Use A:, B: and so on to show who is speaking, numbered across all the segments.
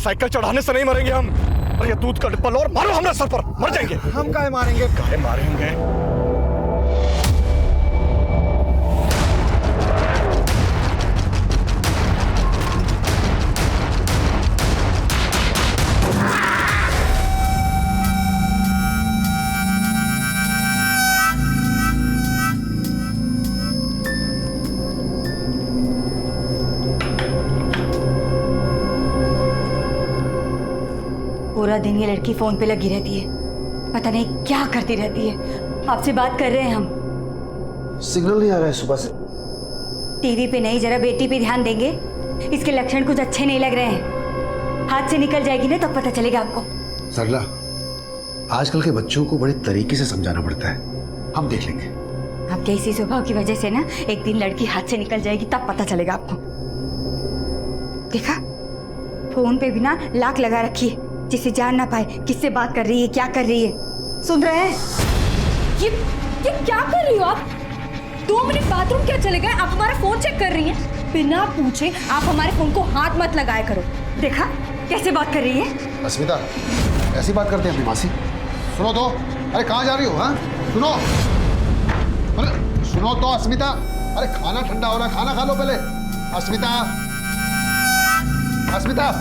A: Cycle चढ़ाने से नहीं मरेंगे हम। और ये दूध का डिब्बा लो और मारो हमारे सर पर, मर जाएंगे।
B: हम काहे मारेंगे?
A: काहे मारेंगे?
C: पूरा दिन ये लड़की फोन पे लगी रहती है, पता नहीं क्या करती रहती है। आपसे बात कर रहे हैं हम।
B: सिग्नल नहीं आ रहा है सुबह से।
C: टीवी पे नहीं, जरा बेटी पे ध्यान देंगे। इसके लक्षण कुछ अच्छे नहीं लग रहे हैं। हाथ से निकल जाएगी ना तब पता चलेगा आपको।
B: सरला, आजकल के बच्चों को बड़े तरीके से समझाना पड़ता है, हम देख लेंगे।
C: आपके इसी स्वभाव की वजह से ना एक दिन लड़की हाथ से निकल जाएगी, तब पता चलेगा आपको। देखा, फोन पे भी ना लॉक लगा रखी है, जिससे जान ना पाए किससे बात कर रही है, क्या कर रही है। सुन रहे हैं?
D: ये क्या कर रही हो आप? 2 मिनट बाथरूम क्या चले गए? आप हमारा फोन चेक कर रही हैं? बिना पूछे आप हमारे फोन को हाथ मत लगाया करो।
C: देखा कैसे बात कर रही है।
B: अस्मिता, ऐसी बात करते हैं अपनी मासी? सुनो तो, अरे कहाँ जा रही हो? हाँ सुनो, अरे सुनो तो अस्मिता, अरे खाना ठंडा हो रहा है, खाना खा लो पहले। अस्मिता, अस्मिता।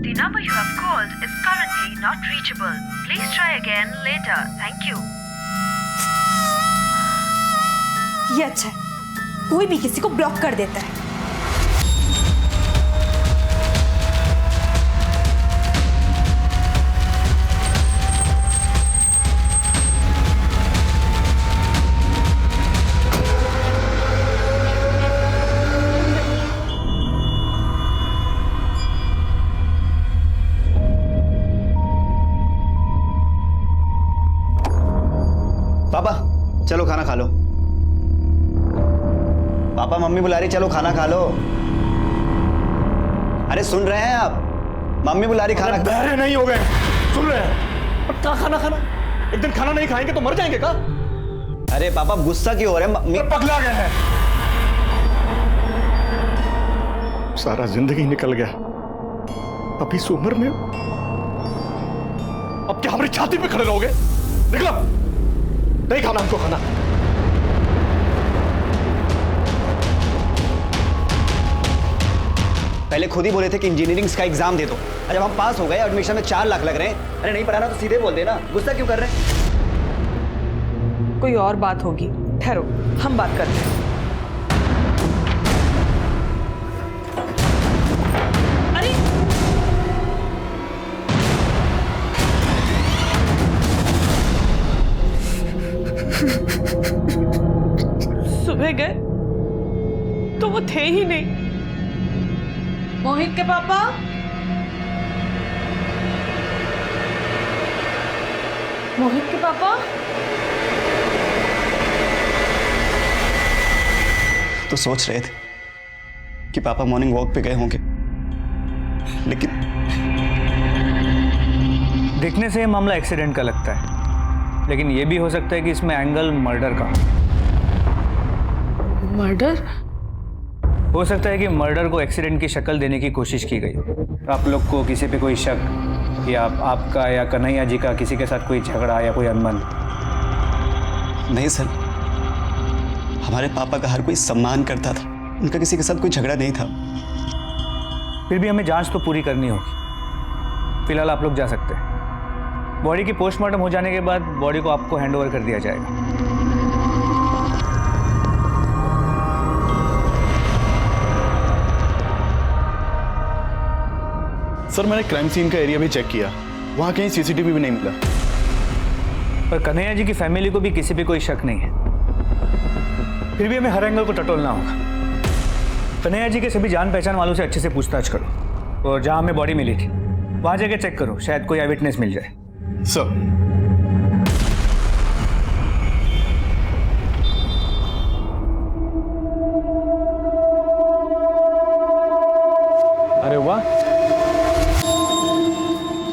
E: The number you have called is currently not reachable. Please try again later. Thank you.
D: ये अच्छा है, कोई भी किसी को ब्लॉक कर देता है।
F: पापा चलो खाना खा लो। पापा मम्मी बुला रही, चलो खाना खा लो। अरे सुन रहे हैं आप? मम्मी बुला रही, खाना।
A: बहरे नहीं हो गए, सुन रहे हैं? पर क्या खाना खाना? एक दिन खाना नहीं खाएंगे तो मर जाएंगे का?
F: अरे पापा गुस्सा क्यों हो रहे हैं? मम्मी
A: पगला गए हैं। सारा जिंदगी निकल गया, अब इस उम्र में अब क्या हमारी छाती पे खड़े रहोगे? निकलो, नहीं खाना हमको खाना।
F: पहले खुद ही बोले थे कि इंजीनियरिंग का एग्जाम दे दो, और जब हम पास हो गए एडमिशन में 4 लाख लग रहे हैं। अरे नहीं पढ़ाना तो सीधे बोल देना, गुस्सा क्यों कर रहे हैं?
D: कोई और बात होगी, ठहरो हम बात करते हैं। अरे सुबह गए तो वो थे ही नहीं। मोहित के पापा, मोहित के पापा।
F: तो सोच रहे थे कि पापा मॉर्निंग वॉक पे गए होंगे, लेकिन
G: देखने से ये मामला एक्सीडेंट का लगता है, लेकिन ये भी हो सकता है कि इसमें एंगल मर्डर का।
D: मर्डर?
G: हो सकता है कि मर्डर को एक्सीडेंट की शक्ल देने की कोशिश की गई। आप लोग को किसी पे कोई शक, या आपका या कन्हैया जी का किसी के साथ कोई झगड़ा या कोई अनबन?
F: नहीं सर, हमारे पापा का हर कोई सम्मान करता था, उनका किसी के साथ कोई झगड़ा नहीं था।
G: फिर भी हमें जांच तो पूरी करनी होगी। फिलहाल आप लोग जा सकते हैं। बॉडी की पोस्टमार्टम हो जाने के बाद बॉडी को आपको हैंडओवर कर दिया जाएगा।
A: सर मैंने क्राइम सीन का एरिया भी चेक किया, वहां कहीं सीसीटीवी भी नहीं मिला।
G: पर कन्हैया जी की फैमिली को भी किसी पे कोई शक नहीं है। फिर भी हमें हर एंगल को टटोलना होगा। कन्हैया जी के सभी जान पहचान वालों से अच्छे से पूछताछ करो, और जहां हमें बॉडी मिली थी वहां जाके चेक करो, शायद कोई आई विटनेस मिल जाए।
A: सर
H: अरे वाह,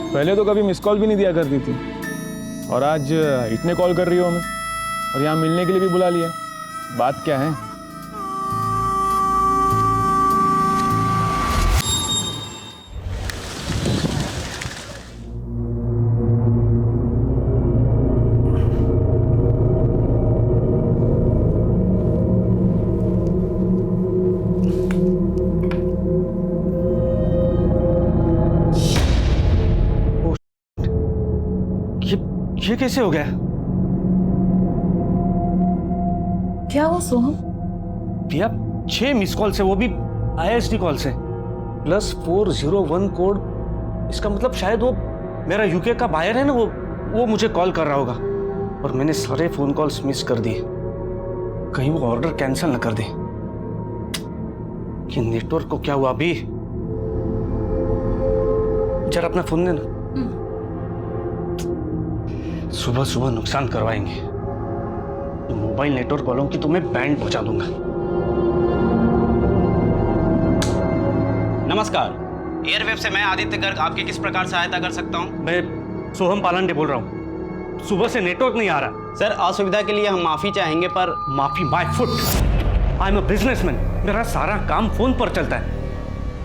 H: पहले तो कभी मिस कॉल भी नहीं दिया करती थी, और आज इतने कॉल कर रही हो हमें, और यहाँ मिलने के लिए भी बुला लिया। बात क्या है?
G: ये कैसे हो गया?
D: क्या हुआ सोहम?
G: भैया 6 मिस कॉल से, वो भी ISD कॉल से, प्लस 401 कोड। इसका मतलब शायद वो मेरा यूके का बायर है ना, वो मुझे कॉल कर रहा होगा। और मैंने सारे फोन कॉल्स मिस कर दिए, कहीं वो ऑर्डर कैंसिल ना कर दे। कि नेटवर्क को क्या हुआ अभी? जरा अपना फोन देना। सुबह सुबह नुकसान करवाएंगे ये मोबाइल नेटवर्क वालों की, तो मैं बैंड पहुंचा दूंगा।
F: नमस्कार, एयरवेव से मैं आदित्य गर्ग आपकी किस प्रकार सहायता कर सकता हूँ?
G: मैं सोहम पालंडे बोल रहा हूँ। सुबह से नेटवर्क नहीं आ रहा।
F: सर, असुविधा के लिए हम माफी चाहेंगे, पर
G: माफी my foot. I am a businessman, मेरा सारा काम फोन पर चलता है।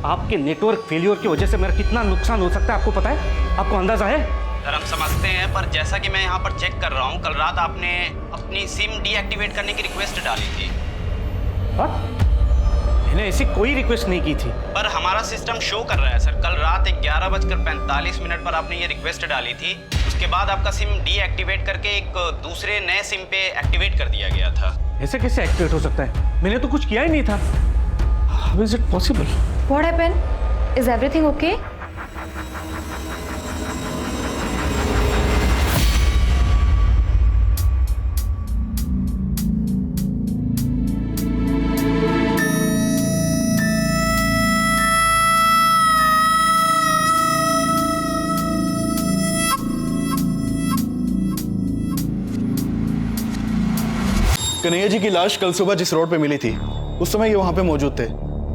G: आपके नेटवर्क फेलियर की वजह से मेरा कितना नुकसान हो सकता है आपको पता है? आपको अंदाजा है?
F: सर हम समझते हैं, पर जैसा कि मैं यहाँ पर चेक कर रहा हूँ, कल रात आपने अपनी सिम डीएक्टिवेट करने की रिक्वेस्ट डाली थी।
G: मैंने ऐसी कोई रिक्वेस्ट नहीं की थी।
F: पर हमारा सिस्टम शो कर रहा है सर, कल रात 11:45 पर आपने ये रिक्वेस्ट डाली थी। उसके बाद आपका सिम डीएक्टिवेट करके एक दूसरे नए सिम पे एक्टिवेट कर दिया गया था।
G: ऐसे कैसे एक्टिवेट हो सकता है? मैंने तो कुछ किया ही नहीं था। How is it possible?
D: What happened? Is everything okay?
I: Kanhaiya ji की लाश कल सुबह जिस रोड पे मिली थी, उस समय ये वहां पे मौजूद थे।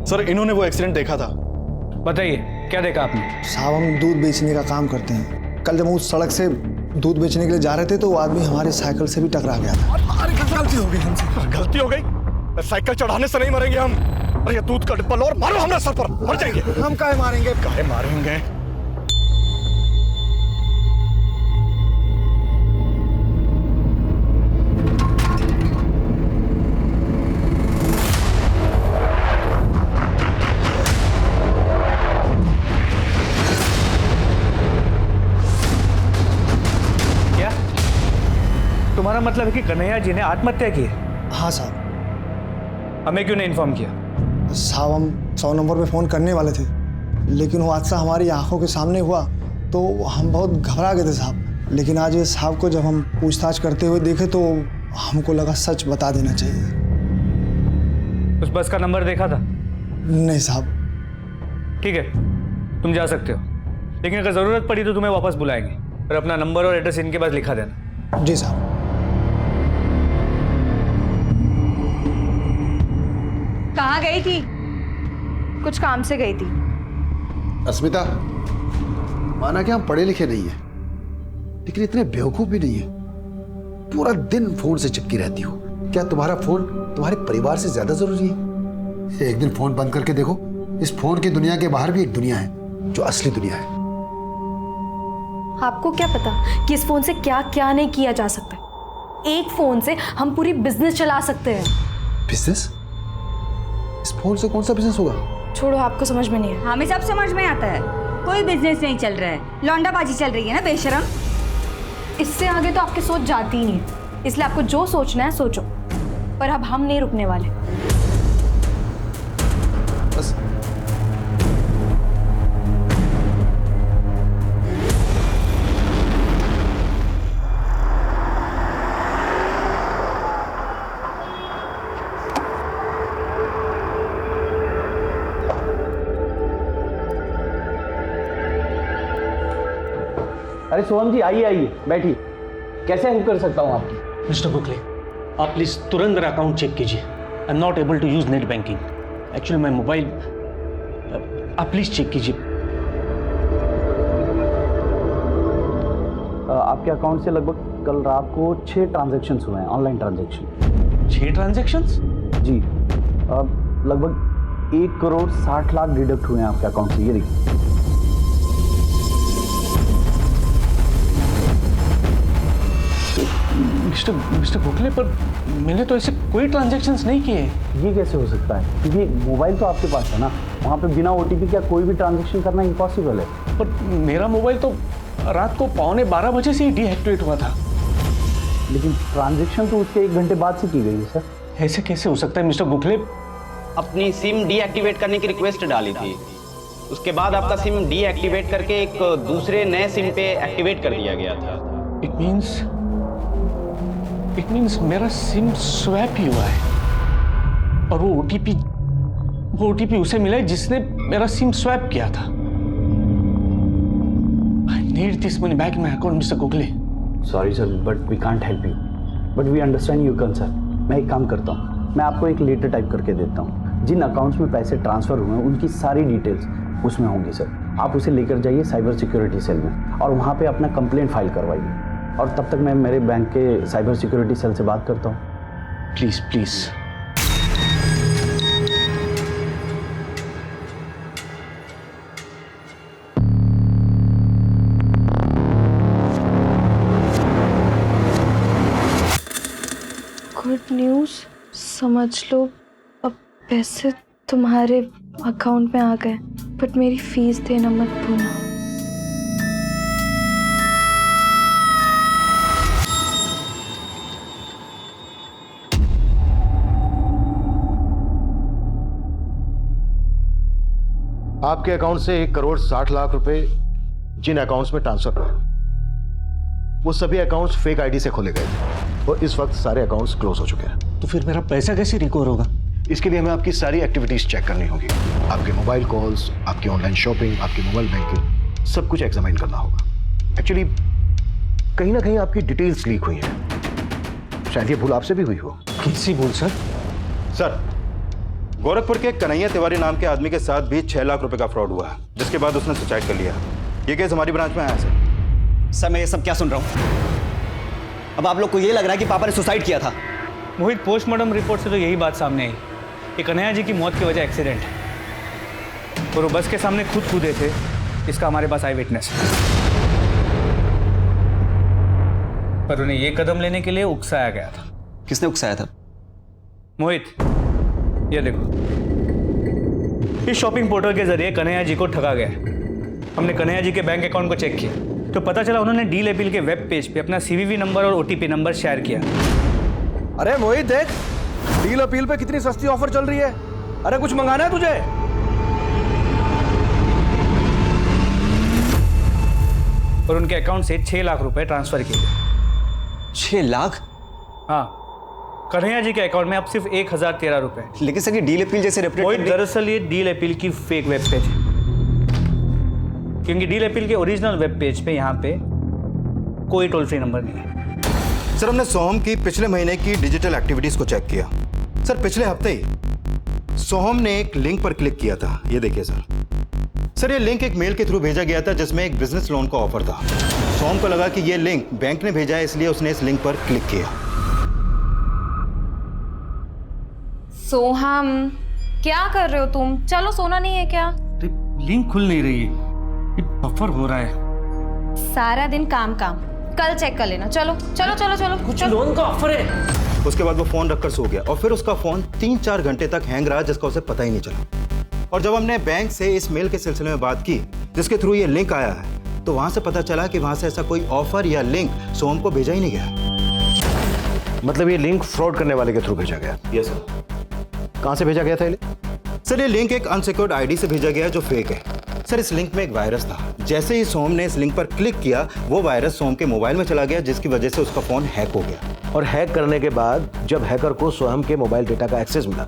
I: सर, इन्होंने वो एक्सीडेंट देखा था।
G: बताइए, क्या देखा आपने?
J: साहब, हम दूध बेचने का काम करते हैं। कल जब हम उस सड़क से दूध बेचने के लिए जा रहे थे तो वो आदमी हमारे साइकिल से भी टकरा गया था।
A: अरे गलती हो गई हमसे। गलती हो गई? साइकिल चढ़ाने से नहीं मरेंगे हम। अरे ये दूध का डिब्बा लो और मारो हमारे सर पर, मर जाएंगे।
J: हम काहे मारेंगे?
A: काहे मारेंगे?
G: तुम्हारा मतलब है कि कन्हैया जी ने आत्महत्या की है?
J: हाँ साहब।
G: हमें क्यों नहीं इन्फॉर्म किया?
J: साहब, हम 100 नंबर पे फ़ोन करने वाले थे, लेकिन वो हादसा हमारी आंखों के सामने हुआ तो हम बहुत घबरा गए थे साहब। लेकिन आज ये साहब को जब हम पूछताछ करते हुए देखे तो हमको लगा सच बता देना चाहिए।
G: उस बस का नंबर देखा था?
J: नहीं साहब।
G: ठीक है, तुम जा सकते हो, लेकिन अगर ज़रूरत पड़ी तो तुम्हें वापस बुलाएंगे। और अपना नंबर और एड्रेस इनके पास लिखा देना।
J: जी साहब।
D: कहाँ गई थी? कुछ काम से गई थी।
B: अस्मिता, माना कि हम पढ़े लिखे नहीं है, लेकिन इतने बेवकूफ भी नहीं है। पूरा दिन फोन से चिपकी रहती हो। क्या तुम्हारा फोन तुम्हारे परिवार से ज्यादा जरूरी है? एक दिन फोन बंद करके देखो, इस फोन की दुनिया के बाहर भी एक दुनिया है जो असली दुनिया है।
D: आपको क्या पता कि इस फोन से क्या क्या नहीं किया जा सकता है। एक फोन से हम पूरी बिजनेस चला सकते हैं।
B: बिजनेस? इस फोन से कौन सा बिजनेस होगा?
D: छोड़ो, आपको समझ में नहीं है।
C: हमें सब समझ में आता है। कोई बिजनेस नहीं चल रहा है, लौंडाबाजी चल रही है ना बेशरम।
D: इससे आगे तो आपकी सोच जाती ही नहीं है, इसलिए आपको जो सोचना है सोचो, पर अब हम नहीं रुकने वाले।
B: बस
K: अरे सोहम जी, आइए आइए, बैठिए। कैसे हेल्प कर सकता हूँ आपकी?
G: मिस्टर गोखले, आप प्लीज तुरंत मेरा अकाउंट चेक कीजिए। I am not able to use net banking. Actually मैं मोबाइल, आप प्लीज चेक कीजिए।
K: आपके अकाउंट से लगभग कल रात को 6 ट्रांजैक्शंस हुए हैं, ऑनलाइन ट्रांजैक्शन।
G: 6 ट्रांजैक्शंस?
K: जी, लगभग 1,60,00,000 डिडक्ट हुए हैं आपके अकाउंट से। ये देखिए।
G: मिस्टर गोखले, पर मैंने तो ऐसे कोई ट्रांजैक्शंस नहीं किए।
K: ये कैसे हो सकता है? क्योंकि मोबाइल तो आपके पास है ना, वहाँ पे बिना OTP का कोई भी ट्रांजैक्शन करना इम्पॉसिबल है।
G: पर मेरा मोबाइल तो
H: रात को 11:15 से ही डीएक्टिवेट हुआ था।
K: लेकिन ट्रांजैक्शन तो उसके 1 घंटे बाद से की गई है सर।
H: ऐसे कैसे हो सकता है मिस्टर गोखले?
F: अपनी सिम डीएक्टिवेट करने की रिक्वेस्ट डाली थी, उसके बाद आपका सिम डीएक्टिवेट करके एक दूसरे नए सिम पे एक्टिवेट कर दिया गया था।
H: इट मीन्स मेरा सिम स्वैप ही हुआ है और वो ओटीपी उसे मिला है जिसने मेरा सिम स्वैप किया था। I need this money back in my account mister Gokhale.
K: Sorry sir, but we can't help you, but we understand your concern. मैं एक काम करता हूँ, मैं आपको एक लेटर टाइप करके देता हूँ। जिन अकाउंट्स में पैसे ट्रांसफर हुए हैं उनकी सारी डिटेल्स उसमें होंगी सर। आप उसे लेकर जाइए साइबर सिक्योरिटी सेल में और वहाँ पे अपना कंप्लेंट फाइल करवाइए। और तब तक मैं मेरे बैंक के साइबर सिक्योरिटी सेल से बात करता हूँ।
H: Please please.
L: गुड न्यूज़, समझ लो अब पैसे तुम्हारे अकाउंट में आ गए, बट मेरी फीस देना मत भूलना।
M: आपके अकाउंट से 1,60,00,000 रुपए जिन अकाउंट्स में ट्रांसफर हुए वो सभी अकाउंट्स फेक आईडी से खोले गए थे और इस वक्त सारे अकाउंट्स क्लोज हो चुके हैं।
H: तो फिर मेरा पैसा कैसे रिकवर होगा?
M: इसके लिए हमें आपकी सारी एक्टिविटीज चेक करनी होगी। आपके मोबाइल कॉल्स, आपकी ऑनलाइन शॉपिंग, आपकी मोबाइल बैंकिंग, सब कुछ एग्जामिन करना होगा। एक्चुअली कहीं ना कहीं आपकी डिटेल्स लीक हुई हैं। शायद ये भूल आपसे भी हुई हो।
H: कैसी भूल सर?
N: सर, गोरखपुर के कन्हैया तिवारी नाम के आदमी के साथ भी 6 लाख रुपए का फ्रॉड हुआ है, जिसके बाद उसने सुसाइड कर लिया। ये केस हमारी ब्रांच में आया सर।
O: सर मैं ये सब क्या सुन रहा हूँ? अब आप लोग को ये लग रहा है कि पापा ने सुसाइड किया था?
G: मोहित, पोस्टमार्टम रिपोर्ट से तो यही बात सामने आई कि कन्हैया जी की मौत की वजह एक्सीडेंट है और वो बस के सामने खुद कूदे थे। इसका हमारे पास आई विटनेस है, पर उन्हें ये कदम लेने के लिए उकसाया गया था।
O: किसने उकसाया था?
G: मोहित, ये देखो, इस शॉपिंग पोर्टल के जरिए कन्हैया जी को ठगा गया। हमने कन्हैया जी के बैंक अकाउंट को चेक किया तो पता चला उन्होंने डील अपील के वेब पेज पे अपना सीवीवी नंबर और ओटीपी नंबर शेयर किया।
A: अरे मोहित देख, डील अपील पे कितनी सस्ती ऑफर चल रही है। अरे कुछ मंगाना है तुझे?
G: और उनके अकाउंट से 6 लाख रुपए ट्रांसफर किए गए।
O: 6 लाख?
G: हाँ, कन्हैया जी के अकाउंट में अब सिर्फ 1013 रुपए।
O: लेकिन सर ये डील अपील जैसे रेपुटेड।
G: दरअसल ये डील अपील की फेक वेब पेज है, क्योंकि डील अपील के ओरिजिनल वेब पेज पे यहाँ पे कोई टोल फ्री नंबर नहीं है।
N: सर, हमने सोहम की पिछले महीने की डिजिटल एक्टिविटीज को चेक किया। सर, पिछले हफ्ते ही सोहम ने एक लिंक पर क्लिक किया था। ये देखिए सर, ये लिंक एक मेल के थ्रू भेजा गया था जिसमें एक बिजनेस लोन का ऑफर था। सोहम को लगा कि ये लिंक बैंक ने भेजा है, इसलिए उसने इस लिंक पर क्लिक किया।
D: सोहम, क्या कर रहे हो तुम? चलो, सोना नहीं है क्या?
G: लिंक खुल नहीं रही है, ये बफर हो रहा है।
D: सारा दिन काम काम, कल चेक कर लेना। चलो चलो चलो चलो।
G: कुछ लोन का ऑफर है।
N: उसके बाद वो फोन रखकर सो गया और फिर उसका फोन 3-4 घंटे तक हैंग रहा, जिसका उसे पता ही नहीं चला। और जब हमने बैंक से इस मेल के सिलसिले में बात की जिसके थ्रू ये लिंक आया है, तो वहां से पता चला कि वहां से ऐसा कोई ऑफर या लिंक सोहम को भेजा ही नहीं गया।
M: मतलब ये लिंक फ्रॉड करने वाले के थ्रू भेजा गया?
N: Yes sir.
M: कहां से भेजा गया था ये?
N: सर, ये लिंक एक अनसिक्योर्ड आईडी से भेजा गया जो फेक है। सर, इस लिंक में एक वायरस था। जैसे ही सोहम ने इस लिंक पर क्लिक किया, वो वायरस सोहम के मोबाइल में चला गया, जिसकी वजह से उसका फोन हैक हो गया।
M: और हैक करने के बाद जब हैकर को सोहम के मोबाइल डेटा का एक्सेस मिला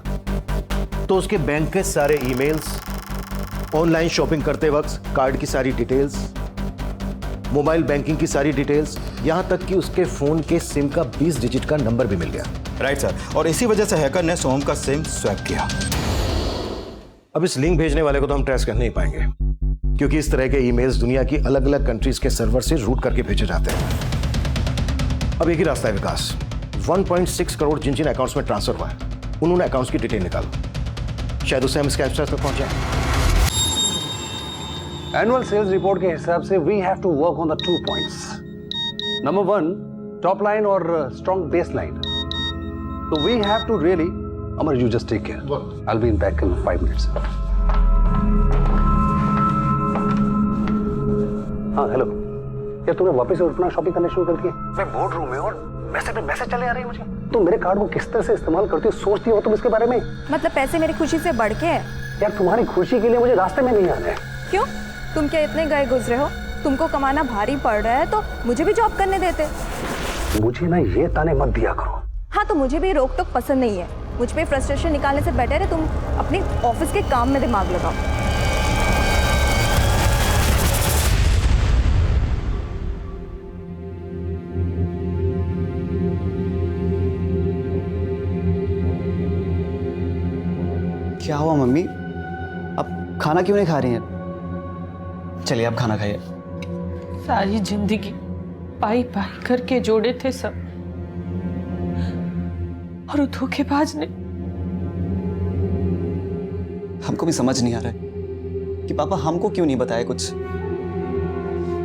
M: तो उसके बैंक के सारे ईमेल्स, ऑनलाइन शॉपिंग करते वक्त कार्ड की सारी डिटेल्स, मोबाइल बैंकिंग की सारी डिटेल्स, यहां तक कि उसके फोन के सिम का 20 डिजिट का नंबर भी मिल गया।
N: राइट सर, और इसी वजह से हैकर ने सोहम का सिम स्वैप किया।
M: अब इस लिंक भेजने वाले को तो हम ट्रेस कर नहीं पाएंगे, क्योंकि इस तरह के ईमेल्स दुनिया की अलग अलग कंट्रीज के सर्वर से रूट करके भेजे जाते हैं। अब एक ही रास्ता है विकास, 1.6 करोड़ जिन जिन अकाउंट्स में ट्रांसफर हुआ है उन्होंने अकाउंट्स की डिटेल निकालो, शायद उससे हम स्कैमस्टर्स तक पहुंच जाए।
K: एनुअल सेल्स रिपोर्ट के हिसाब से we have to work on the 2 points. Number 1, top line और strong base line. So we have to really, Amar, you just take care. I'll be back in 5 minutes. हाँ, hello. या तूने वापस अपना shopping करना शुरू कर दिया? मैं बोर्ड रूम में और मैसेज पे मैसेज चले आ रही है मुझे। तुम मेरे कार्ड को किस तरह से इस्तेमाल करती हो, सोचती हो तुम इसके बारे में?
D: मतलब पैसे मेरी खुशी से बढ़ के है?
K: यार तुम्हारी खुशी के लिए मुझे रास्ते में नहीं आना है।
D: क्यों? तुम क्या इतने गए गुजरे हो? तुमको कमाना भारी पड़ रहा है तो मुझे भी जॉब करने देते।
K: मुझे ना ये ताने मत दिया करो।
D: हाँ, तो मुझे भी रोक टोक पसंद नहीं है। मुझ पे फ्रस्ट्रेशन निकालने से बेटर है तुम अपने ऑफिस के काम में दिमाग लगाओ।
O: क्या हुआ मम्मी? अब खाना क्यों नहीं खा रही हैं? चलिए आप खाना खाइए।
P: सारी जिंदगी पाई पाई करके जोड़े थे सब, और वो धोखेबाज ने।
O: हमको भी समझ नहीं आ रहा है कि पापा हमको क्यों नहीं बताया कुछ।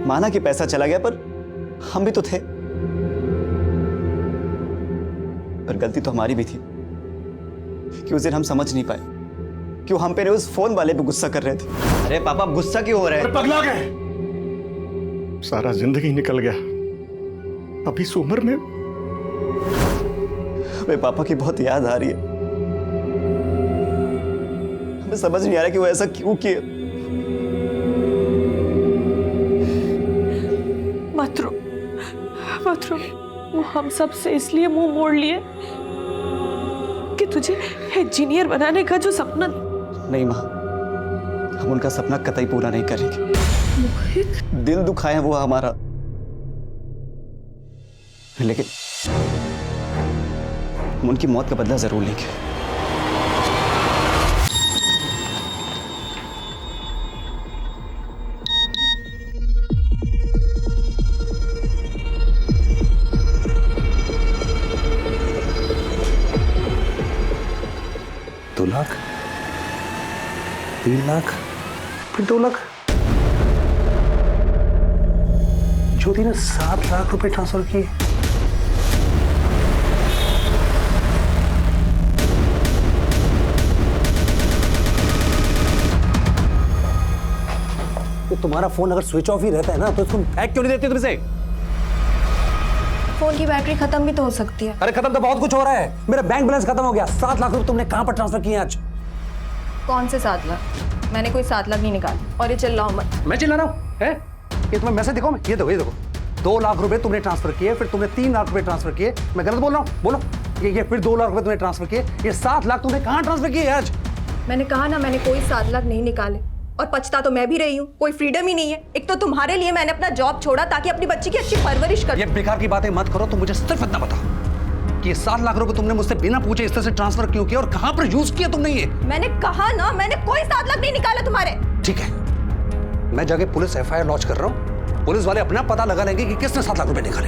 O: माना कि पैसा चला गया, पर हम भी तो थे। पर गलती तो हमारी भी थी कि उस दिन हम समझ नहीं पाए क्यों हम पे उस फोन वाले पे गुस्सा कर रहे थे। अरे पापा, गुस्सा क्यों हो रहे हैं?
A: पगला गए, सारा जिंदगी निकल गया अभी इस उम्र में।
O: हमें पापा की बहुत याद आ रही है। हमें समझ नहीं आ रहा कि वो ऐसा क्यों किए।
P: मत रो, मत रो। वो हम सब से इसलिए मुंह मोड़ लिए कि तुझे इंजीनियर बनाने का जो सपना।
O: नहीं माँ, हम उनका सपना कतई पूरा नहीं करेंगे। दिल दुखाए वो हमारा, लेकिन हम उनकी मौत का बदला जरूर लेंगे।
K: दो लाख, 3 लाख, फिर 2 लाख। ज्योति ने 7 लाख रुपए ट्रांसफर किए। तो तुम्हारा फोन अगर स्विच ऑफ ही रहता है ना, तो तुम हैक क्यों नहीं देते तुम इसे?
L: फोन की बैटरी खत्म भी तो हो सकती है।
K: अरे खत्म तो बहुत कुछ हो रहा है। मेरा बैंक बैलेंस खत्म हो गया। 7 लाख रुपए तुमने कहां पर ट्रांसफर किए आज?
D: कौन से 7 लाख? मैंने कोई 7 लाख नहीं निकाले। और ये चिल्लाओ मत।
K: मैं चिल्ला रहा हूँ? है? ये तुम्हें मैसेज दिखाओ। ये देखो, ये देखो। 2 लाख रुपए तुमने ट्रांसफर किए, फिर तुमने 3 लाख रुपए ट्रांसफर किए। मैं गलत बोल रहा हूँ? बोलो। ये फिर 2 लाख रुपए तुमने ट्रांसफर किए। ये 7 लाख तुमने कहां ट्रांसफर किए आज?
D: मैंने कहा ना, मैंने कोई 7 लाख नहीं निकाले। और पछता तो मैं भी रही हूँ। कोई फ्रीडम ही नहीं है। एक तो तुम्हारे लिए मैंने अपना जॉब छोड़ा ताकि अपनी बच्ची की अच्छी परवरिश कर।
K: ये बेकार की बातें मत करो। तुम मुझे सिर्फ इतना बताओ कि ये 7 लाख रुपए तुमने मुझसे बिना पूछे इस तरह से ट्रांसफर क्यों किया और कहां पर यूज किया तुमने ये?
D: मैंने कहा ना, मैंने कोई 7 लाख नहीं निकाले तुम्हारे।
K: ठीक है, मैं जाके पुलिस FIR लॉन्च कर रहा हूँ। पुलिस वाले अपना पता लगा लेंगे कि किसने 7 लाख रुपए निकाले।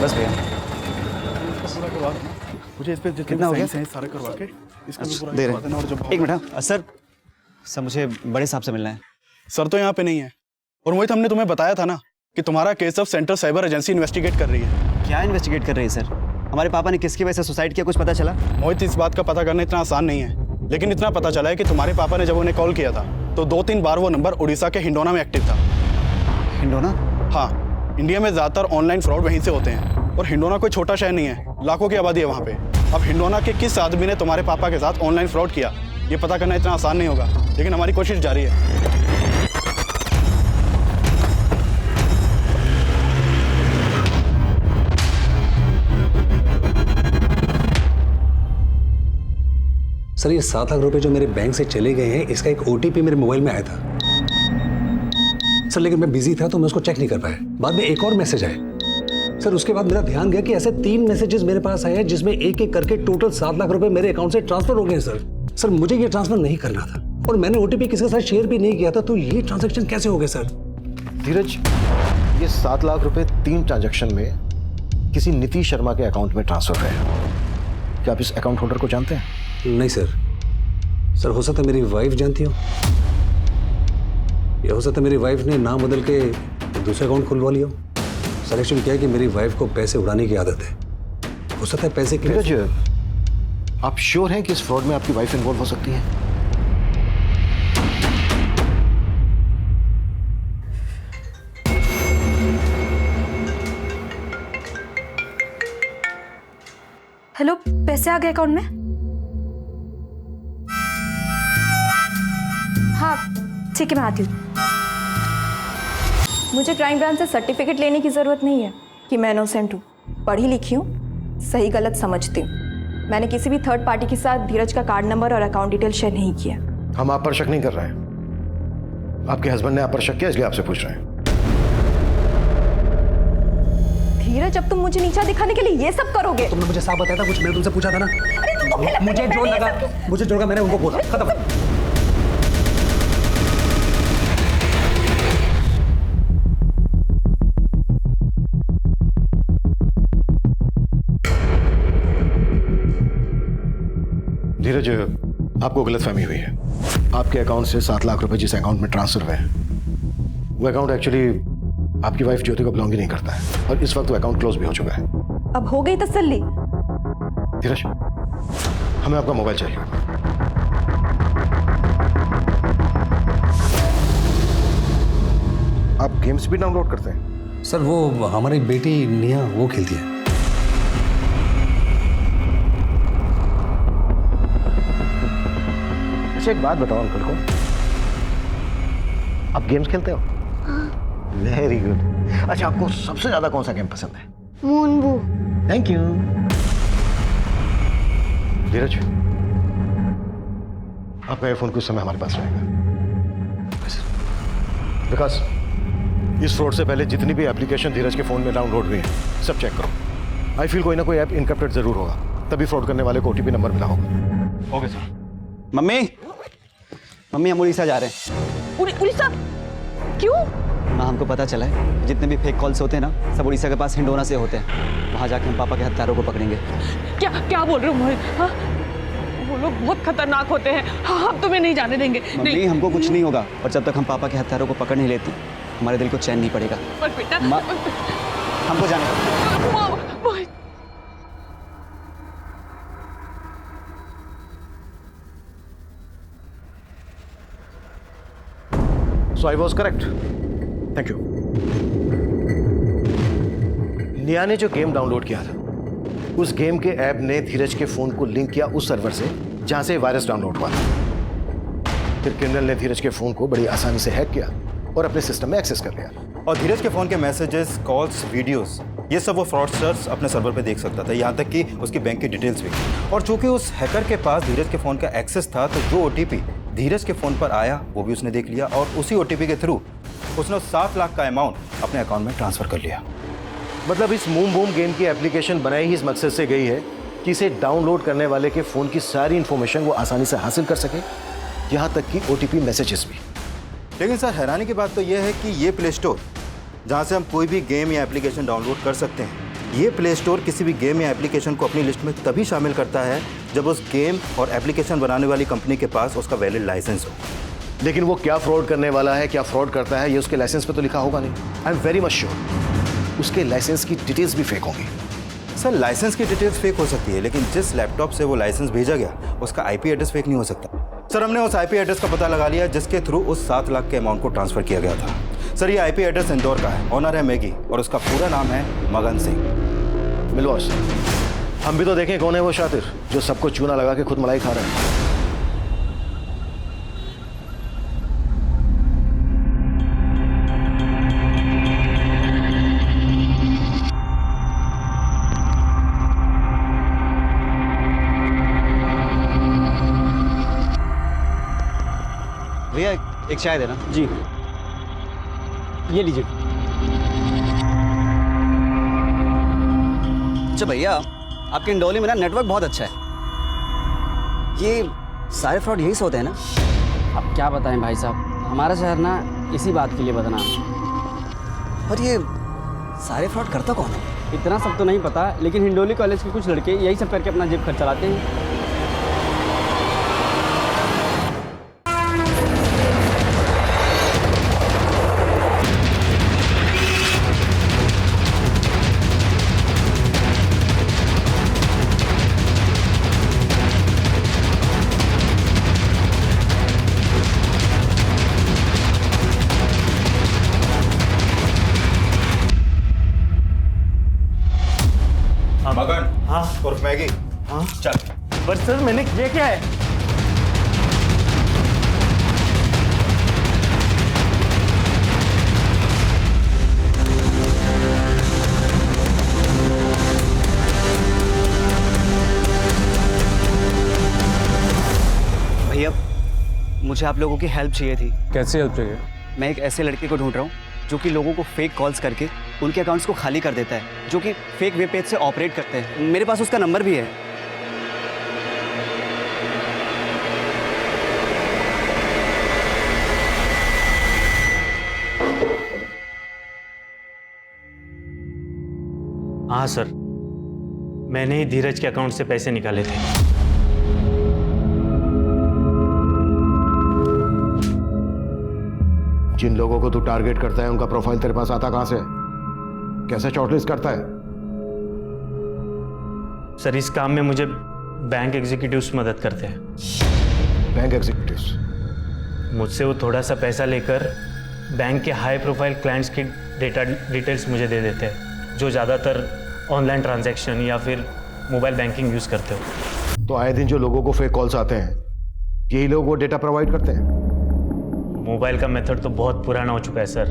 O: बस भैया,
I: मुझे इस पे
O: कितना हो गया?
I: सारे करवा के इसको भी पूरा
O: दे
I: करवा देना। और जब
O: रहे। एक मिनट सर, मुझे बड़े साहब से मिलना है।
I: सर तो यहाँ पे नहीं है। और मोहित, हमने तुम्हें बताया था ना कि तुम्हारा केस अब सेंट्रल साइबर एजेंसी इन्वेस्टिगेट कर रही है।
O: क्या इन्वेस्टिगेट कर रही है सर? हमारे पापा ने किसकी वजह से सुसाइड किया, कुछ पता चला?
I: मोहित, इस बात का पता करना इतना आसान नहीं है, लेकिन इतना पता चला है कि तुम्हारे पापा ने जब उन्हें कॉल किया था तो 2-3 बार वो नंबर उड़ीसा के हिंडोना में एक्टिव था।
O: हिंडोना?
I: हाँ, इंडिया में ज्यादातर ऑनलाइन फ्रॉड वहीं से होते हैं। और हिंडोना कोई छोटा शहर नहीं है, लाखों की आबादी है वहाँ पे। अब हिंडोना के किस आदमी ने तुम्हारे पापा के साथ ऑनलाइन फ्रॉड किया, ये पता करना इतना आसान नहीं होगा, लेकिन हमारी कोशिश जारी है।
K: सर, ये 7 लाख रुपए जो मेरे बैंक से चले गए हैं, इसका एक OTP मेरे मोबाइल में आया था सर, लेकिन मैं बिजी था तो मैं उसको चेक नहीं कर पाया। बाद में एक और मैसेज आया सर। उसके बाद मेरा ध्यान गया कि ऐसे 3 मैसेजेस मेरे पास आए हैं जिसमें एक एक करके टोटल 7 लाख रुपए मेरे अकाउंट से ट्रांसफर हो गए सर। मुझे ये ट्रांसफर नहीं करना था और मैंने OTP किसी के साथ शेयर भी नहीं किया था, तो ये ट्रांजैक्शन कैसे हो गए सर?
M: धीरज, ये 7 लाख रुपए 3 ट्रांजैक्शन में किसी नीतीश शर्मा के अकाउंट में ट्रांसफर हुए। क्या आप इस अकाउंट होल्डर को जानते हैं?
K: नहीं सर, हो सकता है मेरी वाइफ जानती हो, या हो सकता है मेरी वाइफ ने नाम बदल के दूसरा अकाउंट खुलवा लिया हो। सर एक्चुअली क्या है कि मेरी वाइफ को पैसे उड़ाने की आदत है। हो सकता है पैसे की।
M: आप श्योर हैं कि इस फ्रॉड में आपकी वाइफ इन्वॉल्व हो सकती है?
L: हेलो, पैसे आ गए अकाउंट में? हाँ ठीक है, मैं आती हूँ।
D: मुझे क्राइम ब्रांच से सर्टिफिकेट लेने की ज़रूरत नहीं है कि मैं इनोसेंट हूँ। पढ़ी लिखी हूँ, सही गलत समझती हूँ। मैंने किसी भी थर्ड पार्टी के साथ धीरज का कार्ड नंबर और अकाउंट डिटेल शेयर नहीं किया।
M: हम आप पर शक नहीं कर रहे हैं, आपके हस्बैंड ने आप पर शक किया इसलिए आपसे पूछ रहे हैं।
D: धीरज, अब तुम मुझे नीचा दिखाने के लिए ये सब करोगे?
B: तुमने मुझे साफ बताया था कुछ, मैंने तुमसे पूछा था ना।
D: अरे तुम तो
B: मुझे जो लगा मैंने उनको बोला, खत्म।
M: धीरज, आपको गलतफहमी हुई है। आपके अकाउंट से 7 लाख रुपए जिस अकाउंट में ट्रांसफर हुए हैं वो अकाउंट एक्चुअली आपकी वाइफ ज्योति को बिलोंग ही नहीं करता है और इस वक्त वो अकाउंट क्लोज भी हो चुका है।
D: अब हो गई तसल्ली?
M: धीरज, हमें आपका मोबाइल चाहिए। आप गेम्स भी डाउनलोड करते हैं?
B: सर वो हमारी बेटी निया वो खेलती है।
M: अच्छा एक बात बताओ अंकल को, आप गेम्स खेलते हो? Very good. अच्छा आपको सबसे ज्यादा कौन सा गेम पसंद है?
Q: मूनबू।
M: Thank you. धीरज, आपका ये फोन कुछ समय हमारे पास रहेगा। विकास, इस फ्रॉड से पहले जितनी भी एप्लीकेशन धीरज के फोन में डाउनलोड हुई है सब चेक करो। आई फील कोई ना कोई ऐप इनकप्टेड जरूर होगा, तभी फ्रॉड करने वाले को ओटीपी नंबर मिला होगा। Okay sir.
O: मम्मी, मम्मी हम उड़ीसा जा रहे हैं।
P: उड़ीसा? क्यों?
O: माँ, हमको पता चला है जितने भी फेक कॉल्स होते हैं ना सब उड़ीसा के पास हिंडोना से होते हैं। वहाँ जाके हम पापा के हत्यारों को पकड़ेंगे।
P: क्या बोल रहे हो मोहित? हाँ, वो लोग बहुत खतरनाक होते हैं। हाँ, हम तुम्हें नहीं जाने देंगे।
O: मम्मी
P: नहीं,
O: हमको कुछ नहीं होगा, और जब तक हम पापा के हत्यारों को पकड़ नहीं लेते हमारे दिल को चैन नहीं पड़ेगा।
P: पर बेटा,
O: हमको जाने दो।
P: मोहित,
M: So I was correct. Thank you. निया ने जो गेम डाउनलोड किया था उस गेम के ऐप ने धीरज के फोन को लिंक किया उस सर्वर से जहां से वायरस डाउनलोड हुआ था। फिर क्रिमिनल ने धीरज के फोन को बड़ी आसानी से हैक किया और अपने सिस्टम में एक्सेस कर लिया।
N: और धीरज के फोन के मैसेजेस, कॉल्स, वीडियोस ये सब वो फ्रॉडस्टर्स अपने सर्वर पे देख सकता था, यहाँ तक कि उसकी बैंक की डिटेल्स भी। और चूंकि उस हैकर के पास धीरज के फोन का एक्सेस था तो जो ओटीपी धीरज के फोन पर आया वो भी उसने देख लिया और उसी ओटीपी के थ्रू उसने 7 लाख का अमाउंट अपने अकाउंट में ट्रांसफर कर लिया।
M: मतलब इस मूम बूम गेम की एप्लीकेशन बनाई ही इस मकसद से गई है कि इसे डाउनलोड करने वाले के फोन की सारी इंफॉर्मेशन वो आसानी से हासिल कर सके, यहाँ तक कि ओटीपी मैसेजेस भी।
N: लेकिन सर हैरानी की बात तो यह है कि ये प्ले स्टोर जहाँ से हम कोई भी गेम या एप्लीकेशन डाउनलोड कर सकते हैं, ये प्ले स्टोर किसी भी गेम या एप्लीकेशन को अपनी लिस्ट में तभी शामिल करता है जब उस गेम और एप्लीकेशन बनाने वाली कंपनी के पास उसका वैलिड लाइसेंस हो।
M: लेकिन वो क्या फ्रॉड करने वाला है, क्या फ्रॉड करता है, ये उसके लाइसेंस पे तो लिखा होगा नहीं। I am very much sure उसके लाइसेंस की डिटेल्स भी फेक होंगी।
N: सर लाइसेंस की डिटेल्स फेक हो सकती है, लेकिन जिस लैपटॉप से वो लाइसेंस भेजा गया उसका आईपी एड्रेस फेक नहीं हो सकता। सर हमने उस आईपी एड्रेस का पता लगा लिया जिसके थ्रू उस 7 लाख के अमाउंट को ट्रांसफर किया गया था। सर ये आईपी एड्रेस इंदौर का है, ऑनर है मैगी और उसका पूरा नाम है मगन सिंह।
M: मिलवास, हम भी तो देखें कौन है वो शातिर जो सबको चूना लगा के खुद मलाई खा रहा है।
O: भैया एक चाय देना। जी ये लीजिए। अच्छा भैया, आपके इंडोली में ना नेटवर्क बहुत अच्छा है। ये सारे फ्रॉड यही से होते हैं ना?
R: अब क्या बताएं भाई साहब, हमारा शहर ना इसी बात के लिए बदनाम है।
O: और ये सारे फ्रॉड करता कौन है?
R: इतना सब तो नहीं पता, लेकिन हिंडोली कॉलेज के कुछ लड़के यही सब करके अपना जेब खर्च चलाते हैं।
I: मगन।
G: हाँ
I: और मैगी।
G: हाँ
I: चल।
G: पर सर मैंने किया क्या है?
O: भैया मुझे आप लोगों की हेल्प चाहिए थी।
H: कैसे हेल्प चाहिए?
O: मैं एक ऐसे लड़के को ढूंढ रहा हूँ जो कि लोगों को फेक कॉल्स करके उनके अकाउंट्स को खाली कर देता है, जो कि फेक वेब पेज से ऑपरेट करते हैं। मेरे पास उसका नंबर भी है।
Q: हाँ सर, मैंने ही धीरज के अकाउंट से पैसे निकाले थे।
M: जिन लोगों को तू टारगेट करता है उनका प्रोफाइल तेरे पास आता कहां से? कैसे शॉर्टलिस्ट करता है?
Q: सर इस काम में मुझे बैंक एग्जीक्यूटिव्स मदद करते हैं।
M: Bank executives?
Q: मुझसे वो थोड़ा सा पैसा लेकर बैंक के हाई प्रोफाइल क्लाइंट्स की डिटेल्स मुझे दे देते हैं, जो ज़्यादातर ऑनलाइन ट्रांजैक्शन या फिर मोबाइल बैंकिंग यूज़ करते हो।
M: तो आए दिन जो लोगों को फेक कॉल्स आते हैं, यही लोग वो डेटा प्रोवाइड करते हैं?
Q: मोबाइल का मेथड तो बहुत पुराना हो चुका है सर।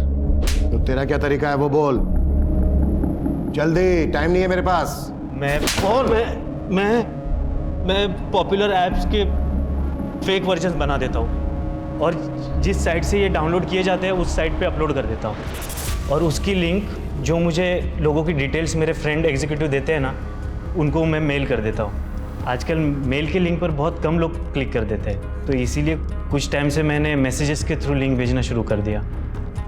M: तो तेरा क्या तरीका है वो बोल। जल्दी, टाइम नहीं है मेरे पास।
Q: मैं पॉपुलर ऐप्स के फेक वर्जन बना देता हूँ और जिस साइट से ये डाउनलोड किए जाते हैं उस साइट पे अपलोड कर देता हूँ, और उसकी लिंक जो मुझे लोगों की डिटेल्स मेरे फ्रेंड एग्जीक्यूटिव देते हैं ना, उनको मैं मेल कर देता हूँ। आजकल मेल के लिंक पर बहुत कम लोग क्लिक कर देते हैं, तो इसीलिए कुछ टाइम से मैंने मैसेजेस के थ्रू लिंक भेजना शुरू कर दिया।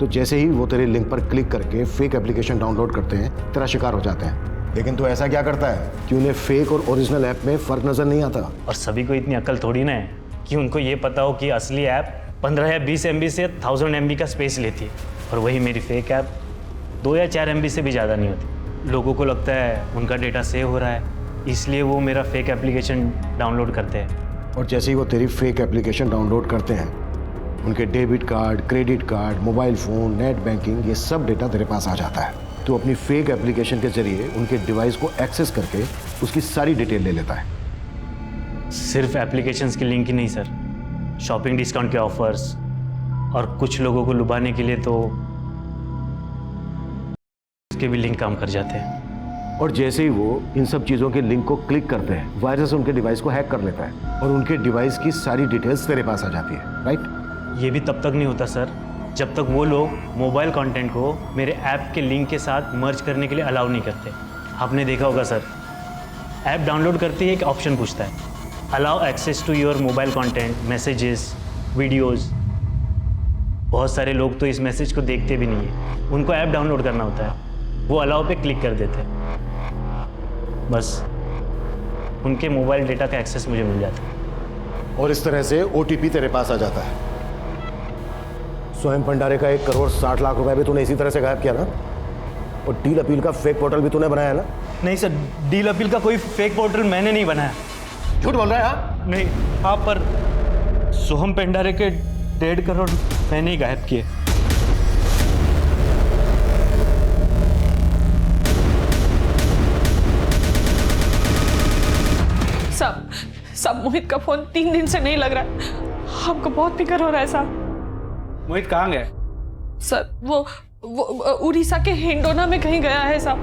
M: तो जैसे ही वो तेरे लिंक पर क्लिक करके फेक एप्लीकेशन डाउनलोड करते हैं, तेरा शिकार हो जाते हैं। लेकिन तू ऐसा क्या करता है कि उन्हें फेक और ओरिजिनल ऐप में फर्क नजर नहीं आता?
Q: और सभी को इतनी अकल थोड़ी ना है कि उनको ये पता हो कि असली ऐप 15 या 20 MB से 1000 MB का स्पेस लेती है, और वही मेरी फेक ऐप 2 या 4 MB से भी ज़्यादा नहीं होती। लोगों को लगता है उनका डेटा सेव हो रहा है, इसलिए वो मेरा फेक एप्लीकेशन डाउनलोड करते हैं।
M: और जैसे ही वो तेरी फेक एप्लीकेशन डाउनलोड करते हैं, उनके debit card, credit card, mobile phone, net banking, ये सब डेटा तेरे पास आ जाता है। तो अपनी फेक एप्लीकेशन के जरिए उनके डिवाइस को एक्सेस करके उसकी सारी डिटेल ले लेता है।
Q: सिर्फ एप्लीकेशंस की लिंक ही नहीं सर, शॉपिंग डिस्काउंट के ऑफर्स, और कुछ लोगों को लुभाने के लिए तो उसके भी लिंक काम कर जाते हैं।
M: और जैसे ही वो इन सब चीज़ों के लिंक को क्लिक करते हैं, वायरस उनके डिवाइस को हैक कर लेता है और उनके डिवाइस की सारी डिटेल्स तेरे पास आ जाती है, राइट?
Q: ये भी तब तक नहीं होता सर जब तक वो लोग मोबाइल कंटेंट को मेरे ऐप के लिंक के साथ मर्ज करने के लिए अलाउ नहीं करते। आपने देखा होगा सर, ऐप डाउनलोड करते ही एक ऑप्शन पूछता है, allow access to your mobile content, messages, videos. बहुत सारे लोग तो इस मैसेज को देखते भी नहीं है, उनको ऐप डाउनलोड करना होता है, वो अलाउ पे क्लिक कर देते हैं, बस उनके मोबाइल डेटा का एक्सेस मुझे मिल जाता है।
M: और इस तरह से OTP तेरे पास आ जाता है। स्वयं भंडारे का 1 करोड़ 60 लाख रुपए भी तूने इसी तरह से गायब किया ना? और डील अपील का फेक पोर्टल भी तूने बनाया ना?
Q: नहीं सर, डील अपील का कोई फेक पोर्टल मैंने नहीं बनाया।
M: झूठ बोल रहा है? हाँ
Q: नहीं, हाँ, पर सोहम भंडारे के 1.5 करोड़ मैंने ही गायब किए।
P: सब मोहित का फोन 3 दिन से नहीं लग रहा है, हमको बहुत फिक्र हो रहा है साहब।
G: मोहित कहाँ गए?
P: सर वो उड़ीसा के हिंडोना में कहीं गया है साहब।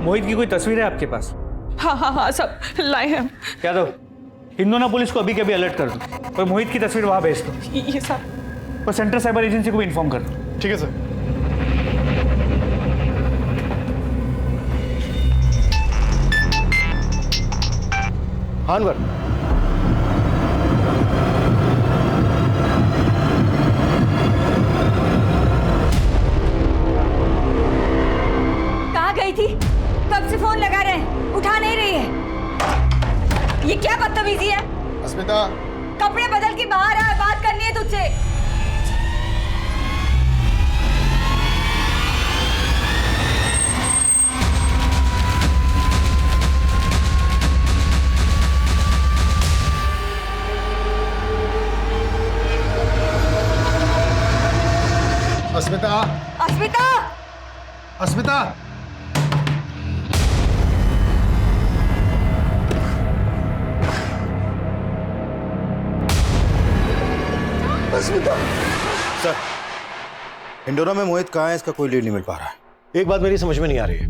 G: मोहित की कोई तस्वीर है आपके पास?
P: हाँ सब लाए हैं।
G: क्या दो, हिंडोना पुलिस को अभी के अभी अलर्ट कर दो और मोहित की तस्वीर वहां भेज दो।
P: ये साहब,
G: और सेंट्रल साइबर एजेंसी को भी इन्फॉर्म कर दो।
I: ठीक है सर।
M: हाँ अनवर,
C: कहाँ गई थी? कब से फोन लगा रहे हैं, उठा नहीं रही है। ये क्या बदतमीजी है?
B: अस्मिता,
C: कपड़े बदल के बाहर आ, बात करनी है तुझसे।
B: अस्मिता,
C: अस्मिता,
B: अस्मिता, अस्मिता।
N: सर, हिंडोना में मोहित कहाँ है इसका कोई लीड नहीं मिल पा रहा है।
M: एक बात मेरी समझ में नहीं आ रही है,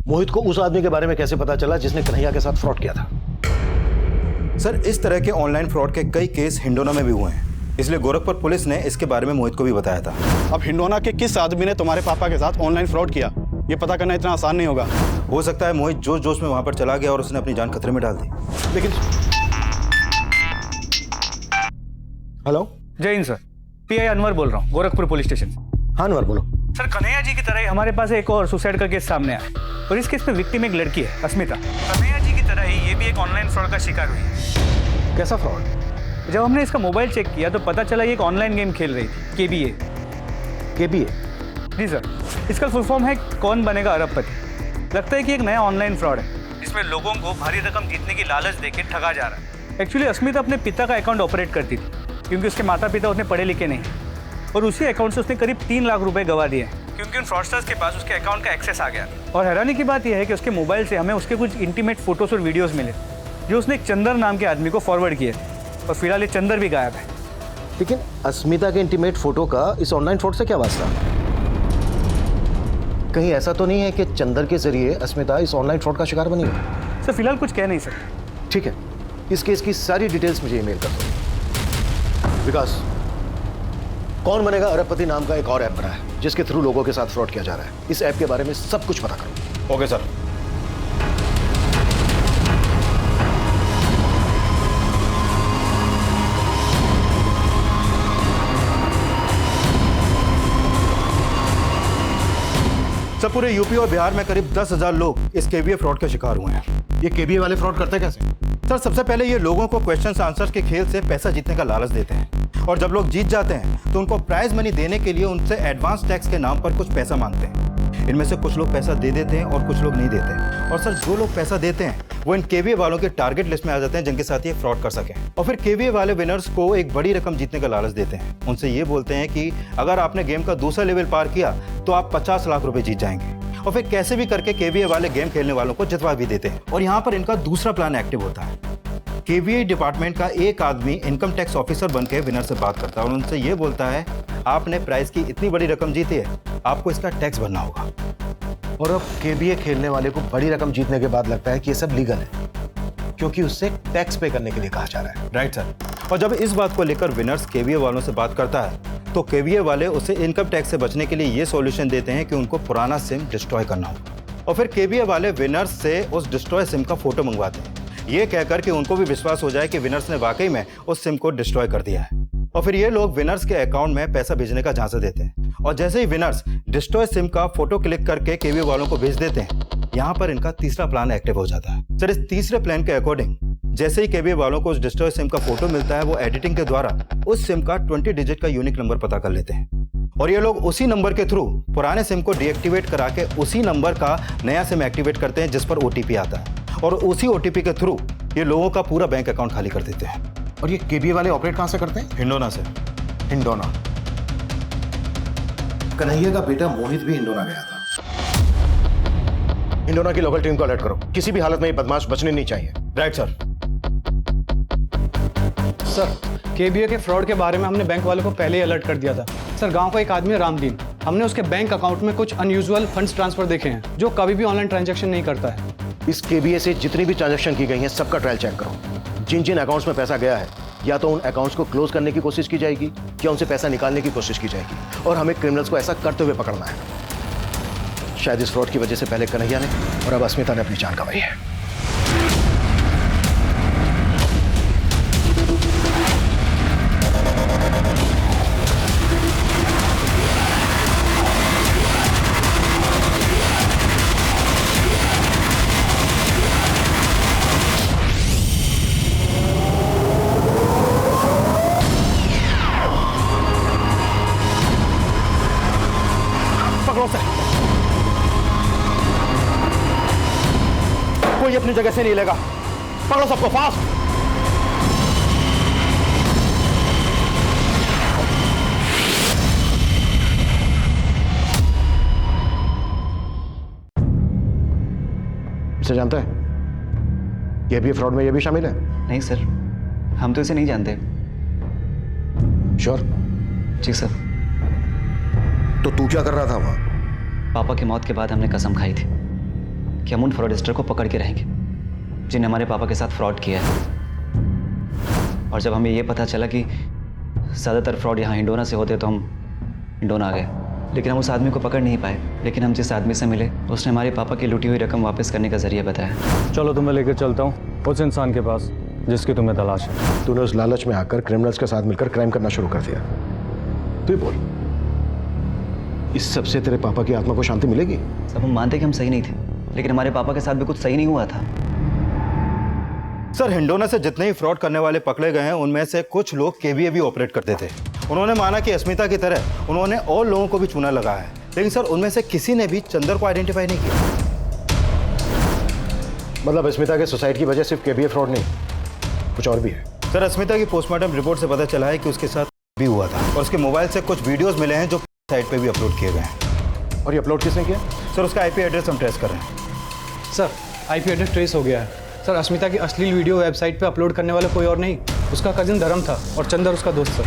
M: मोहित को उस आदमी के बारे में कैसे पता चला जिसने कन्हैया के साथ फ्रॉड किया था?
N: सर, इस तरह के ऑनलाइन फ्रॉड के कई केस हिंडोना में भी हुए हैं, इसलिए गोरखपुर पुलिस ने इसके बारे में मोहित को भी बताया था।
I: अब हिंडोना के किस आदमी ने तुम्हारे पापा के साथ ऑनलाइन फ्रॉड किया, ये पता करना इतना आसान नहीं होगा।
N: हो सकता है मोहित जोश जोश में वहां पर चला गया और उसने अपनी जान खतरे में डाल दी।
M: लेकिन हेलो,
G: जय हिंद सर, पीआई अनवर बोल रहा हूँ, गोरखपुर पुलिस स्टेशन।
M: हाँ अनवर बोलो।
G: सर, कन्हैया जी की तरह ही हमारे पास एक और सुसाइड का केस सामने आया और इस केस में विक्टिम एक लड़की है, अस्मिता। कन्हैया जी की तरह ही ये भी एक ऑनलाइन फ्रॉड का शिकार हुई है।
M: कैसा फ्रॉड?
G: जब हमने इसका मोबाइल चेक किया तो पता चला ये एक ऑनलाइन गेम खेल रही थी, केबीए।
M: केबीए?
G: जी सर, इसका फुल फॉर्म है कौन बनेगा अरबपति। लगता है कि एक नया ऑनलाइन फ्रॉड है जिसमें लोगों को भारी रकम जीतने की लालच देके ठगा जा रहा है। एक्चुअली अस्मिता अपने पिता का अकाउंट ऑपरेट करती थी क्योंकि उसके माता पिता उतने पढ़े लिखे नहीं, और उसी अकाउंट से उसने करीब 3 लाख रुपए गवा दिए क्योंकि उन फ्रॉडस्टर्स के पास उसके अकाउंट का एक्सेस आ गया। और हैरानी की बात यह है कि उसके मोबाइल से हमें उसके कुछ इंटीमेट फोटोज और वीडियोस मिले जो उसने एक चंदर नाम के आदमी को फॉरवर्ड किए थे, और फिलहाल ये चंदर भी गायब है।
M: लेकिन अस्मिता के इंटीमेट फोटो का इस ऑनलाइन फ्रॉड से क्या वास्ता? कहीं ऐसा तो नहीं है कि चंदर के जरिए अस्मिता इस ऑनलाइन फ्रॉड का शिकार बनी हो?
G: सर, फिलहाल कुछ कह नहीं सकते।
M: ठीक है, इस केस की सारी डिटेल्स मुझे ईमेल कर दो। विकास, कौन बनेगा अरबपति नाम का एक और ऐप बना है जिसके थ्रू लोगों के साथ फ्रॉड किया जा रहा है। इस ऐप के बारे में सब कुछ पता करो।
N: Okay sir. सर, पूरे यूपी और बिहार में करीब 10,000 लोग इस केबीए फ्रॉड के शिकार हुए हैं।
M: ये केबीए वाले फ्रॉड करते कैसे?
N: सर, सबसे पहले ये लोगों को क्वेश्चन आंसर्स के खेल से पैसा जीतने का लालच देते हैं, और जब लोग जीत जाते हैं तो उनको प्राइज मनी देने के लिए उनसे एडवांस टैक्स के नाम पर कुछ पैसा मांगते हैं। इनमें से कुछ लोग पैसा दे देते हैं और कुछ लोग नहीं देते। और सर, जो लोग पैसा देते हैं वो इन केबीए वालों के टारगेट लिस्ट में आ जाते हैं जिनके साथ ये फ्रॉड कर सकें। और फिर केबीए वाले विनर्स को एक बड़ी रकम जीतने का लालच देते हैं। उनसे ये बोलते हैं कि अगर आपने गेम का दूसरा लेवल पार किया तो आप 50 लाख रुपए जीत जाएंगे। और फिर कैसे भी करके केबीए वाले गेम खेलने वालों को जितवा भी देते हैं। और यहाँ पर इनका दूसरा प्लान एक्टिव होता है। केबीए डिपार्टमेंट का एक आदमी इनकम टैक्स ऑफिसर बनकर विनर से बात करता है और उनसे ये बोलता है, आपने प्राइस की इतनी बड़ी रकम जीती है, आपको इसका टैक्स भरना होगा।
M: और अब केबीए खेलने वाले को बड़ी रकम जीतने के बाद लगता है कि ये सब लीगल है क्योंकि उससे टैक्स पे करने के लिए कहा जा रहा है।
N: Right sir. और जब इस बात को लेकर विनर्स केबीए वालों से बात करता है तो केबीए वाले उसे इनकम टैक्स से बचने के लिए ये सॉल्यूशन देते हैं कि उनको पुराना सिम डिस्ट्रॉय करना होगा। और फिर केबीए वाले विनर्स से उस डिस्ट्रॉय सिम का फोटो मंगवाते हैं, ये कहकर कि उनको भी विश्वास हो जाए कि विनर्स ने वाकई में उस सिम को डिस्ट्रॉय कर दिया है। और फिर ये लोग विनर्स के अकाउंट में पैसा भेजने का झांसा देते हैं, और जैसे ही विनर्स डिस्ट्रॉय सिम का फोटो क्लिक करके केबीए वालों को भेज देते हैं, यहाँ पर इनका तीसरा प्लान एक्टिव हो जाता है। सर, इस तीसरे प्लान के अकॉर्डिंग जैसे ही केबीए वालों को उस डिस्ट्रॉय सिम का फोटो मिलता है, वो एडिटिंग के द्वारा उस सिम का 20 डिजिट का यूनिक नंबर पता कर लेते हैं, और ये लोग उसी नंबर के थ्रू पुराने सिम को डीएक्टिवेट करा के उसी नंबर का नया सिम एक्टिवेट करते हैं जिस पर ओटीपी आता है, और उसी ओटीपी के थ्रू ये लोगों का पूरा बैंक अकाउंट खाली कर देते हैं।
M: और ये केबीए वाले ऑपरेट कहां से करते हैं?
N: हिंडोना से।
M: हिंडोना? कन्हैया का बेटा मोहित भी हिंडोना गया था। हिंडोना की लोकल टीम को अलर्ट करो, किसी भी हालत में ये बदमाश बचने नहीं चाहिए।
N: Right sir.
S: सर, केबीए के फ्रॉड के बारे में हमने बैंक वालों को पहले ही अलर्ट कर दिया था। सर, गांव का एक आदमी है रामदीन, हमने उसके बैंक अकाउंट में कुछ अनयूजुअल फंड्स ट्रांसफर देखे हैं जो कभी भी ऑनलाइन ट्रांजैक्शन नहीं करता है।
M: इस केबीए से जितनी भी ट्रांजैक्शन की गई हैं सबका ट्रायल चेक करो। जिन जिन अकाउंट्स में पैसा गया है या तो उन अकाउंट्स को क्लोज करने की कोशिश की जाएगी या उनसे पैसा निकालने की कोशिश की जाएगी, और हमें क्रिमिनल्स को ऐसा करते हुए पकड़ना है। शायद इस फ्रॉड की वजह से पहले कन्हैया ने और अब अस्मिता ने अपनी जान गंवाई है।
N: कोई अपनी जगह से नहीं लेगा, पकड़ो सबको फास्ट।
M: इसे जानता है? ये भी फ्रॉड में ये भी शामिल है?
O: नहीं सर, हम तो इसे नहीं जानते।
M: श्योर?
O: जी सर।
M: तो तू क्या कर रहा था वहां?
O: पापा की मौत के बाद हमने कसम खाई थी कि हम उन फ्रॉडस्टर को पकड़ के रहेंगे जिन्हें हमारे पापा के साथ फ्रॉड किया है। और जब हमें ये पता चला कि ज़्यादातर फ्रॉड यहाँ हिंडोना से होते तो हम हिंडोना आ गए, लेकिन हम उस आदमी को पकड़ नहीं पाए। लेकिन हम जिस आदमी से मिले उसने हमारे पापा की लूटी हुई रकम वापस करने का जरिया बताया।
S: चलो तुम्हें लेकर चलता हूँ उस इंसान के पास जिसकी तुम्हें तलाश है।
M: तूने उस लालच में आकर क्रिमिनल्स के साथ मिलकर क्राइम करना शुरू कर दिया। तू ही बोल, इस सब से तेरे पापा की आत्मा को शांति मिलेगी?
O: सब हम मानते कि हम सही नहीं थे, लेकिन हमारे पापा के साथ भी कुछ सही नहीं हुआ था।
N: सर, हिंडोना से जितने ही फ्रॉड करने वाले पकड़े गए हैं उनमें से कुछ लोग केबीए भी ऑपरेट करते थे। उन्होंने माना कि अस्मिता की तरह उन्होंने और लोगों को भी चूना लगाया है, लेकिन सर उनमें से किसी ने भी चंदर को आइडेंटिफाई नहीं किया।
M: मतलब अस्मिता के सुसाइड की वजह सिर्फ केबीए फ्रॉड नहीं, कुछ और भी है?
N: सर, अस्मिता की पोस्टमार्टम रिपोर्ट से पता चला है कि उसके साथ भी हुआ था और उसके मोबाइल से कुछ वीडियोस मिले हैं जो साइट पे भी अपलोड किए गए हैं।
M: और ये अपलोड किसने किया?
N: सर, उसका आईपी एड्रेस हम ट्रेस कर रहे हैं।
S: सर, आईपी एड्रेस ट्रेस हो गया है। सर, अस्मिता की अश्लील वीडियो वेबसाइट पे अपलोड करने वाला कोई और नहीं, उसका कजिन धर्म था और चंदर उसका दोस्त सर।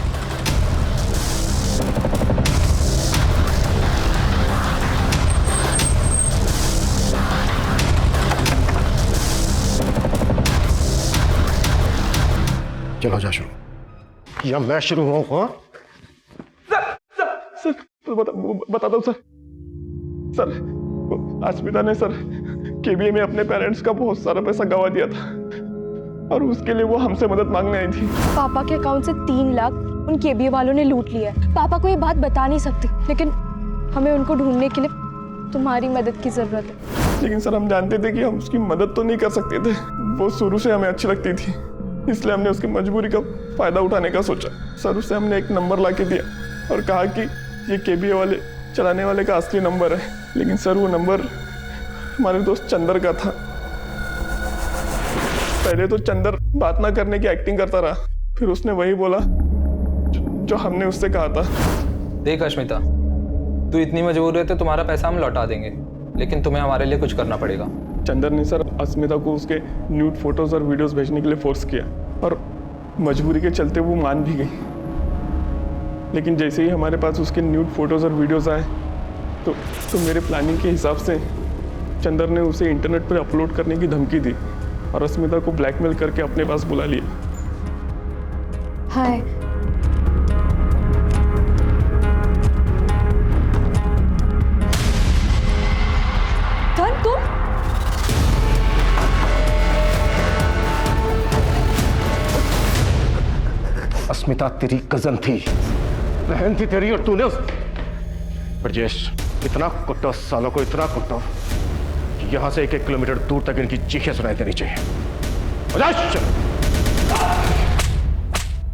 M: चलो जा शुरू, या मैं शुरू हुआ?
A: सर बता दो सर। सर, अस्मिता ने सर केबीए में अपने पेरेंट्स का बहुत सारा पैसा गंवा दिया था और उसके लिए वो हमसे मदद मांगने आई थी।
L: पापा के अकाउंट से 3 लाख उन केबीए वालों ने लूट लिया है। पापा को ये बात बता नहीं सकती, लेकिन हमें उनको ढूंढने के लिए तुम्हारी मदद की जरूरत है।
A: लेकिन सर, हम जानते थे कि हम उसकी मदद तो नहीं कर सकते थे। वो शुरू से हमें अच्छी लगती थी, इसलिए हमने उसकी मजबूरी का फायदा उठाने का सोचा। सर, उससे हमने एक नंबर ला के दिया और कहा कि ये केबीए वाले चलाने वाले का असली नंबर है। लेकिन सर, वो नंबर हमारे दोस्त चंदर का था। पहले तो चंदर बात ना करने की एक्टिंग करता रहा, फिर उसने वही बोला जो हमने उससे कहा था।
T: देख अश्मिता, तू इतनी मजबूर है तो तुम्हारा पैसा हम लौटा देंगे, लेकिन तुम्हें हमारे लिए कुछ करना पड़ेगा।
A: चंदर ने सर अस्मिता को उसके न्यूड फोटोज और वीडियोस भेजने के लिए फोर्स किया और मजबूरी के चलते वो मान भी गई। लेकिन जैसे ही हमारे पास उसके न्यूड फोटोज और वीडियोस आए तो मेरे प्लानिंग के हिसाब से चंदर ने उसे इंटरनेट पर अपलोड करने की धमकी दी और अस्मिता को ब्लैकमेल करके अपने पास बुला लिया।
L: हाय, तुम?
M: अस्मिता तेरी कजन थी, बहन थी तेरी, और तूने ब्रजेश इतना कुट्टा, सालों को इतना कुट्टा, यहां से 1-1 किलोमीटर दूर तक इनकी चीखें सुनाई देनी चाहिए।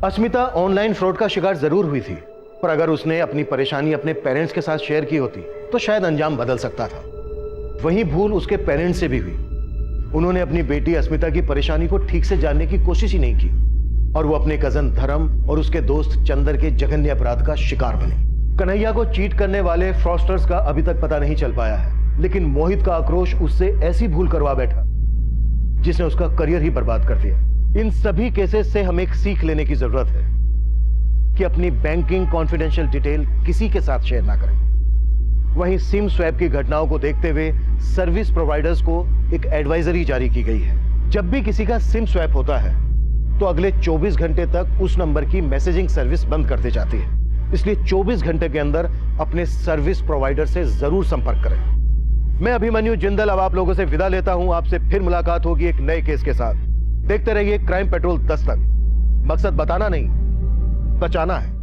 M: अस्मिता ऑनलाइन फ्रॉड का शिकार जरूर हुई थी, पर अगर उसने अपनी परेशानी अपने पेरेंट्स के साथ शेयर की होती तो शायद अंजाम बदल सकता था। वही भूल उसके पेरेंट्स से भी हुई। उन्होंने अपनी बेटी अस्मिता की परेशानी को ठीक से जानने की कोशिश ही नहीं की और वो अपने कजन धर्म और उसके दोस्त चंदर के जघन्य अपराध का शिकार बने। कन्हैया को चीट करने वाले फ्रॉडस्टर्स का अभी तक पता नहीं चल पाया है, लेकिन मोहित का आक्रोश उससे ऐसी भूल करवा बैठा जिसने उसका करियर ही बर्बाद कर दिया। इन सभी केसेस से हमें एक सीख लेने की जरूरत है कि अपनी बैंकिंग कॉन्फिडेंशियल डिटेल किसी के साथ शेयर ना करें। वहीं सिम स्वैप की घटनाओं को देखते हुए सर्विस प्रोवाइडर्स को एक एडवाइजरी जारी की गई है। जब भी किसी का सिम स्वैप होता है तो अगले 24 घंटे तक उस नंबर की मैसेजिंग सर्विस बंद कर दी जाती है। इसलिए 24 घंटे के अंदर अपने सर्विस प्रोवाइडर से जरूर संपर्क करें। मैं अभिमन्यु जिंदल अब आप लोगों से विदा लेता हूं। आपसे फिर मुलाकात होगी एक नए केस के साथ। देखते रहिए क्राइम पेट्रोल 10 तक। मकसद बताना नहीं, बचाना है।